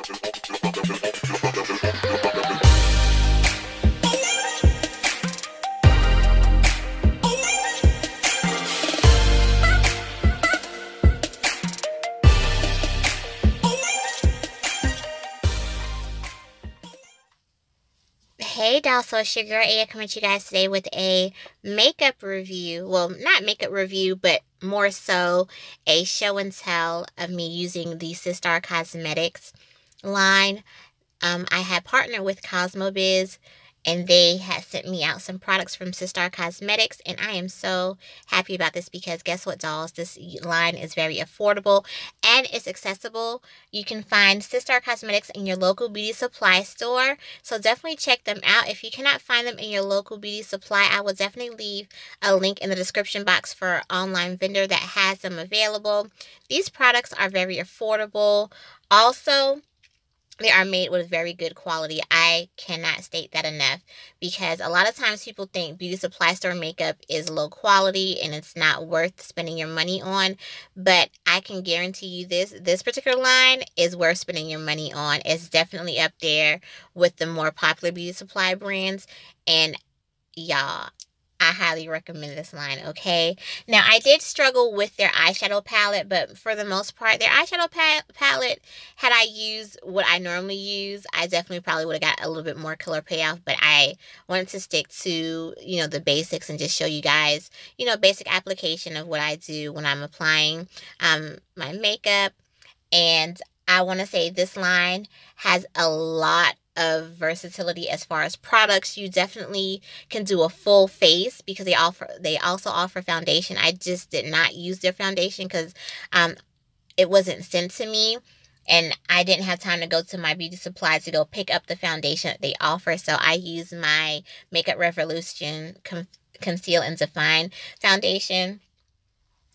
Hey doll, so it's your girl A coming at you guys today with a makeup review. Well, not makeup review, but more so a show and tell of me using the Sistar Cosmetics line. I had partnered with CosmoBiz, and they had sent me out some products from Sistar Cosmetics, and I am so happy about this because guess what, dolls? This line is very affordable and it's accessible. You can find Sistar Cosmetics in your local beauty supply store, so definitely check them out. If you cannot find them in your local beauty supply, I will definitely leave a link in the description box for an online vendor that has them available. These products are very affordable. Also, they are made with very good quality. I cannot state that enough because a lot of times people think beauty supply store makeup is low quality and it's not worth spending your money on. But I can guarantee you this particular line is worth spending your money on. It's definitely up there with the more popular beauty supply brands. And y'all, I highly recommend this line, okay? Now, I did struggle with their eyeshadow palette, but for the most part, their eyeshadow palette, had I used what I normally use, I definitely probably would have got a little bit more color payoff, but I wanted to stick to, you know, the basics and just show you guys, you know, basic application of what I do when I'm applying my makeup. And I want to say this line has a lot of versatility as far as products. You definitely can do a full face because they also offer foundation. I just did not use their foundation because it wasn't sent to me and I didn't have time to go to my beauty supply to go pick up the foundation that they offer. So I use my Makeup Revolution Conceal and Define foundation,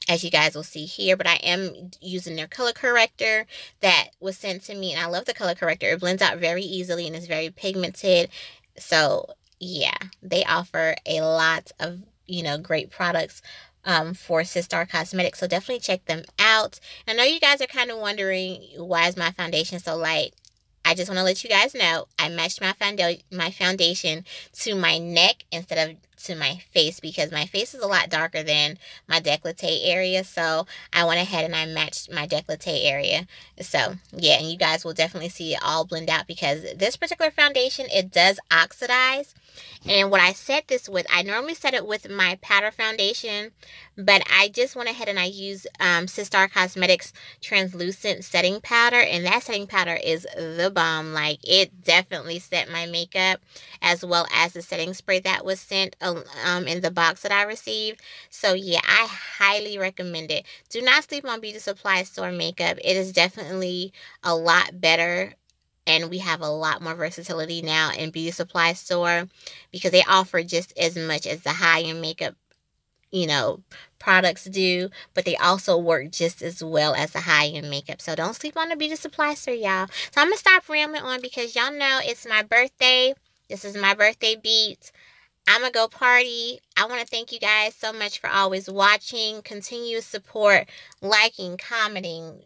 as you guys will see here, but I am using their color corrector that was sent to me, and I love the color corrector. It blends out very easily and is very pigmented. So yeah, they offer a lot of, you know, great products for Sistar Cosmetics, so definitely check them out. I know you guys are kind of wondering, why is my foundation so light? I just want to let you guys know I matched my foundation to my neck instead of to my face because my face is a lot darker than my décolleté area. So I went ahead and I matched my décolleté area. So yeah, and you guys will definitely see it all blend out because this particular foundation, it does oxidize. And what I set this with, I normally set it with my powder foundation, but I just went ahead and I used Sistar Cosmetics translucent setting powder, and that setting powder is the bomb. Like, it definitely set my makeup, as well as the setting spray that was sent in the box that I received. So yeah, I highly recommend it. Do not sleep on beauty supply store makeup. It is definitely a lot better. And we have a lot more versatility now in beauty supply store because they offer just as much as the high-end makeup, you know, products do, but they also work just as well as the high-end makeup. So don't sleep on the beauty supply store, y'all. So I'm going to stop rambling on because y'all know it's my birthday. This is my birthday beat. I'm going to go party. I want to thank you guys so much for always watching, continuous support, liking, commenting.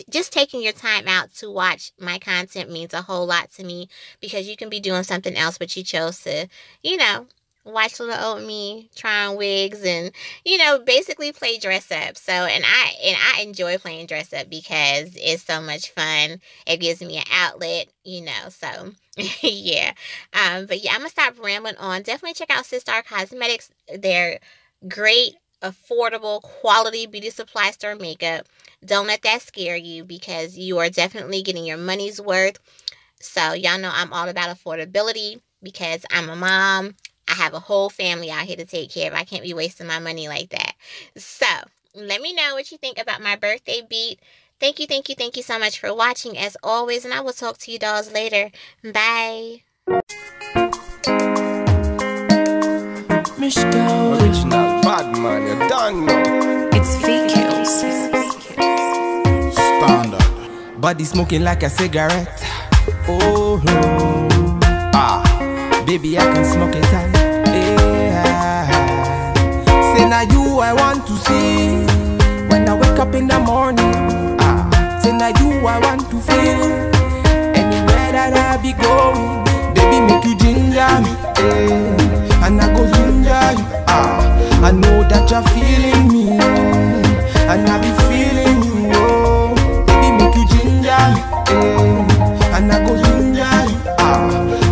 Just taking your time out to watch my content means a whole lot to me because you can be doing something else, but you chose to, you know, watch little old me try on wigs and, you know, basically play dress up. So, and I enjoy playing dress up because it's so much fun. It gives me an outlet, you know, so yeah. But yeah, I'm gonna stop rambling on. Definitely check out Sistar Cosmetics. They're great, affordable, quality beauty supply store makeup. Don't let that scare you because you are definitely getting your money's worth. So y'all know I'm all about affordability because I'm a mom. I have a whole family out here to take care of. I can't be wasting my money like that. So let me know what you think about my birthday beat. Thank you so much for watching as always, and I will talk to you dolls later. Bye. Original bad man, you don't know. It's fake kills. Standard. Body smoking like a cigarette. Oh, oh. Ah, baby, I can smoke it out. Yeah. Say now you I want to see when I wake up in the morning. Ah, say now you I want to feel going. Baby, make you ginger me, and I go ginger you. I know that you're feeling me, and I be feeling you. Oh, baby, make you ginger me, and I go ginger you.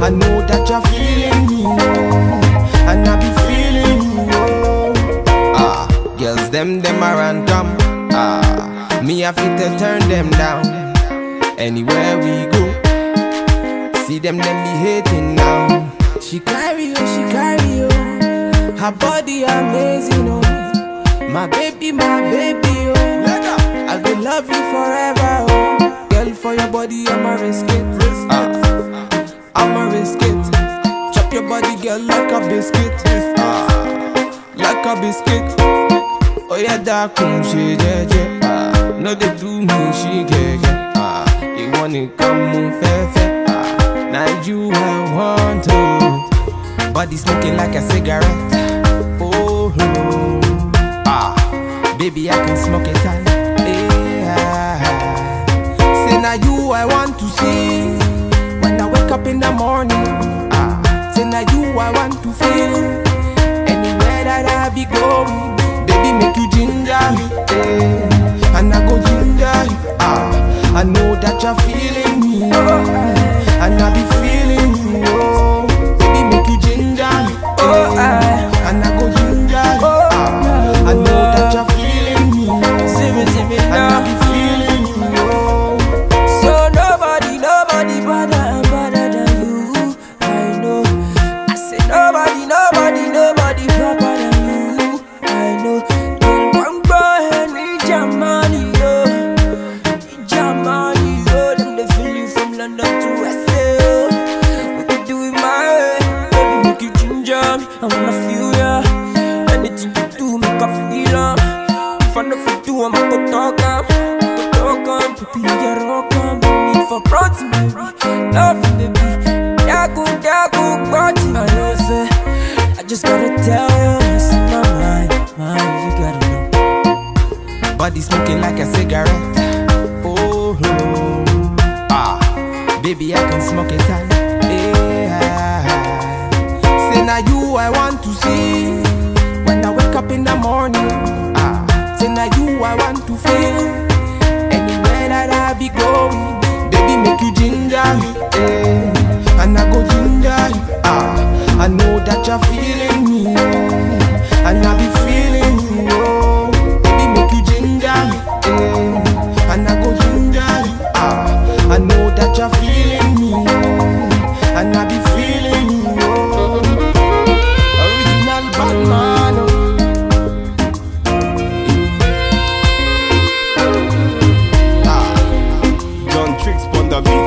I know that you're feeling me, and I be feeling you. Girls, them a random. Me I fit to turn them down. Anywhere we go, see them be hating now. She carry you. Her body amazing, oh. My baby, oh. I will love you forever, oh. Girl, for your body, I'ma risk it. I'ma risk it. Chop your body, girl, like a biscuit. Like a biscuit. Oh yeah, that she jeje. No, they do me, she get. You wanna come move fair. Now you I want to. Body smoking like a cigarette. Oh, baby, I can smoke it all. Say now you I want to see. When I wake up in the morning. Say now you I want to feel. Anywhere that I be going. Baby, make you ginger me, and I go ginger you. I know that you're feeling me, and I be feeling you. Oh, baby, make you ginger me, and I go ginger you. I know that you're feeling me, and I be feeling you. Oh. So nobody better than you. I know. I say nobody proper than you. I know. One boy Henry Germany, Germany, them they feel you from London to USA. We could do it my way, baby, make you ginger me. I wanna feel ya. Anything you do, make I feel ya. If I know if you do, I'ma go talk on, baby, you rock on. No need for protein, baby, love you, baby. Dagu, body. I know, say, I just gotta tell you, it's in my mind, you gotta know. Body smoking like a cigarette. Oh, baby, I can smoke it all. Say now you I want to see. When I wake up in the morning. Say now you I want to feel. Anywhere that I be going. Baby, make you ginger me, and I go ginger you. I know that you're feeling me, and I be feeling you. Oh, baby, make you ginger me, and I go ginger you. I know that you're feeling me, and I be feeling you. Oh, original Batman. John Tricks on the beat.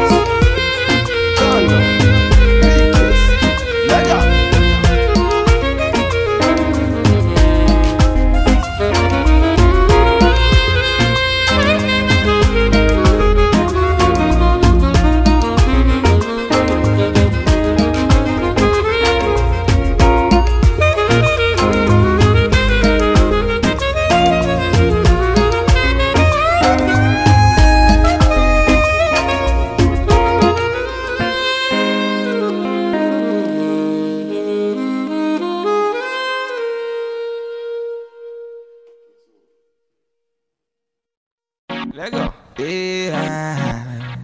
Let go. Yeah.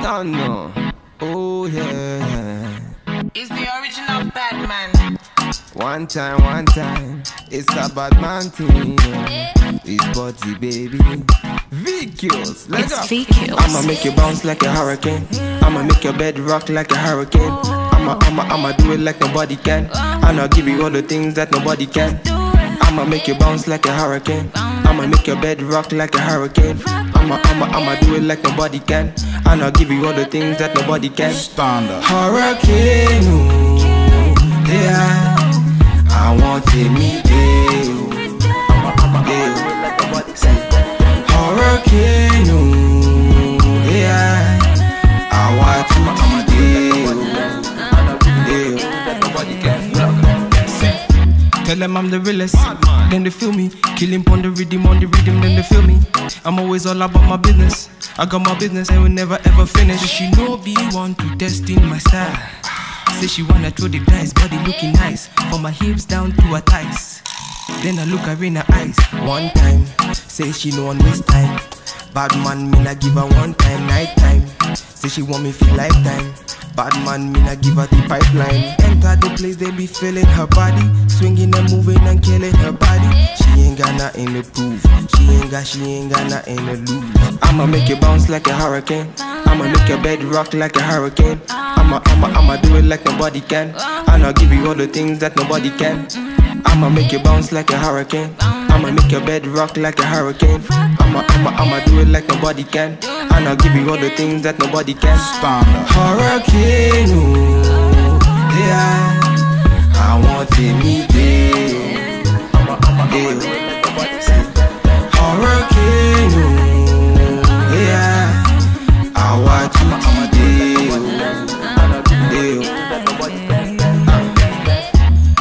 Don't know. Oh yeah. It's the original Batman. One time. It's a Batman thing. It's body, baby. VQs. Let's go. VQs. I'ma make you bounce like a hurricane. I'ma make your bed rock like a hurricane. I'ma do it like nobody can. And I'll give you all the things that nobody can. I'ma make you bounce like a hurricane. I'ma make your bed rock like a hurricane. I'ma do it like nobody can. And I'll give you all the things that nobody can. Standard. Hurricane, ooh, yeah. I want to meet you. Hurricane, ooh, yeah. I want to meet you. Tell them I'm the realest, then they feel me. Killing on the rhythm, then they feel me. I'm always all about my business. I got my business and will never ever finish. She know be one to test in my style. Say she wanna throw the dice, body looking nice, from my hips down to her thighs. Then I look her in her eyes. One time, say she no one waste time. Bad man, me na give her one time, night time. Say she want me feel lifetime. Bad man, me na give her the pipeline. Enter the place, they be feeling her body, swinging and moving and killing her body. She ain't got nothing to prove. She ain't got nothing to lose. I'ma make you bounce like a hurricane. I'ma make your bed rock like a hurricane. I'ma do it like nobody can. And I'll give you all the things that nobody can. I'ma make you bounce like a hurricane. I'ma make your bed rock like a hurricane. I'ma do it like nobody can. And I'll give you all the things that nobody can. Hurricane, oh, yeah. I want to meet you. Hurricane, oh, yeah. I want to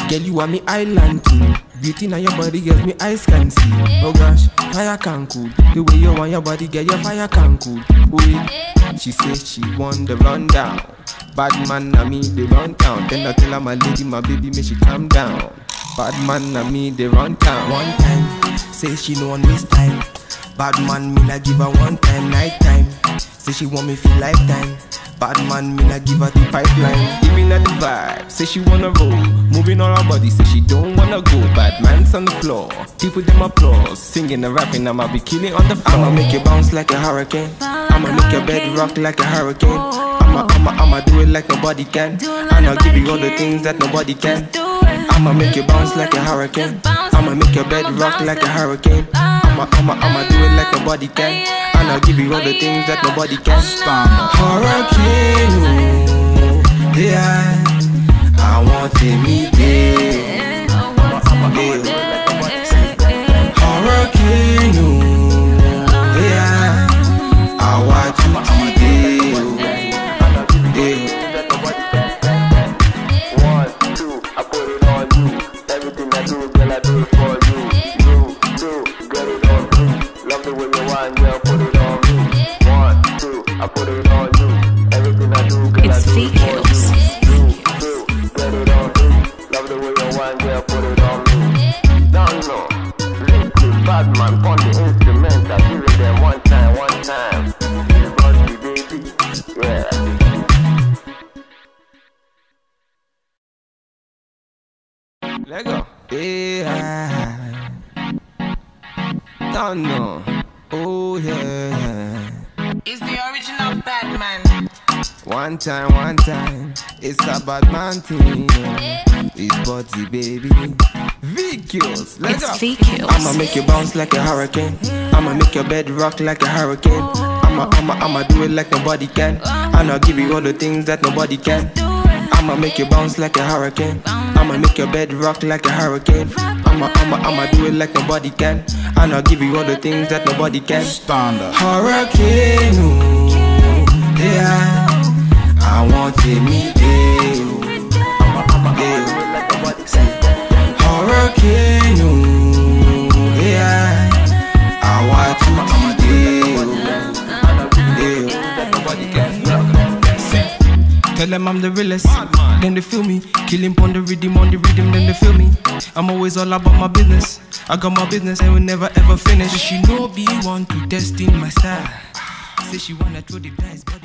girl, you want me island too. Beauty now your body, girl, me eyes can see. Oh gosh, fire can cool. The way you want your body, girl, your fire can cool. Wait, she said she want the rundown. Bad man, na me, they run town. Then I tell her my lady, my baby, make she calm down. Bad man, na me, they run town. One time, say she no one waste time. Bad man, me na give her one time, night time. Say she want me feel lifetime. Bad man, me na give her the pipeline. Giving her the vibe, say she wanna roll. Moving on her body, say she don't wanna go. Bad man's on the floor, people them applause. Singing and rapping, I'ma be killing on the floor. I'ma make you bounce like a hurricane. I'ma make your bed rock like a hurricane. I'ma do it like nobody can. And I'll give you all the things that nobody can. I'ma make you bounce like a hurricane. I'ma make your bed rock like a hurricane. I'ma do it like nobody can. And I'll give you all the things that nobody can. Hurricane, oh, yeah. I want to meet you. Hurricane, oh, yeah. I want to meet you. 1, 2, I put it on you. Everything I do, girl, I do it for you. You, get it on me. Love the way you want, girl, put it on me. 1, 2, I put it on you. Everything I do, girl, I do it for you. You, get it on me. Love the way you want, girl, put it on me. Don't know. Liquid bad man, on the instrument. I give it them one time. You body, baby, yeah. Let go. Yeah. Don't know. Oh yeah. It's the original Batman. One time. It's a bad man thing. It's body, baby. VQs. Let go. VQs. I'ma make you bounce like a hurricane. I'ma make your bed rock like a hurricane. I'ma do it like nobody can. And I'll give you all the things that nobody can. I'ma make you bounce like a hurricane. I'ma make your bed rock like a hurricane. I'ma do it like nobody can. And I'll give you all the things that nobody can. Hurricane, oh, yeah. I want to meet you. Hurricane, oh, yeah. I want to meet you. Tell them I'm the realest, then they feel me. Killing on the rhythm, then they feel me. I'm always all about my business. I got my business and will never ever finish. She know be one to test in my style. Say she wanna throw the dice, but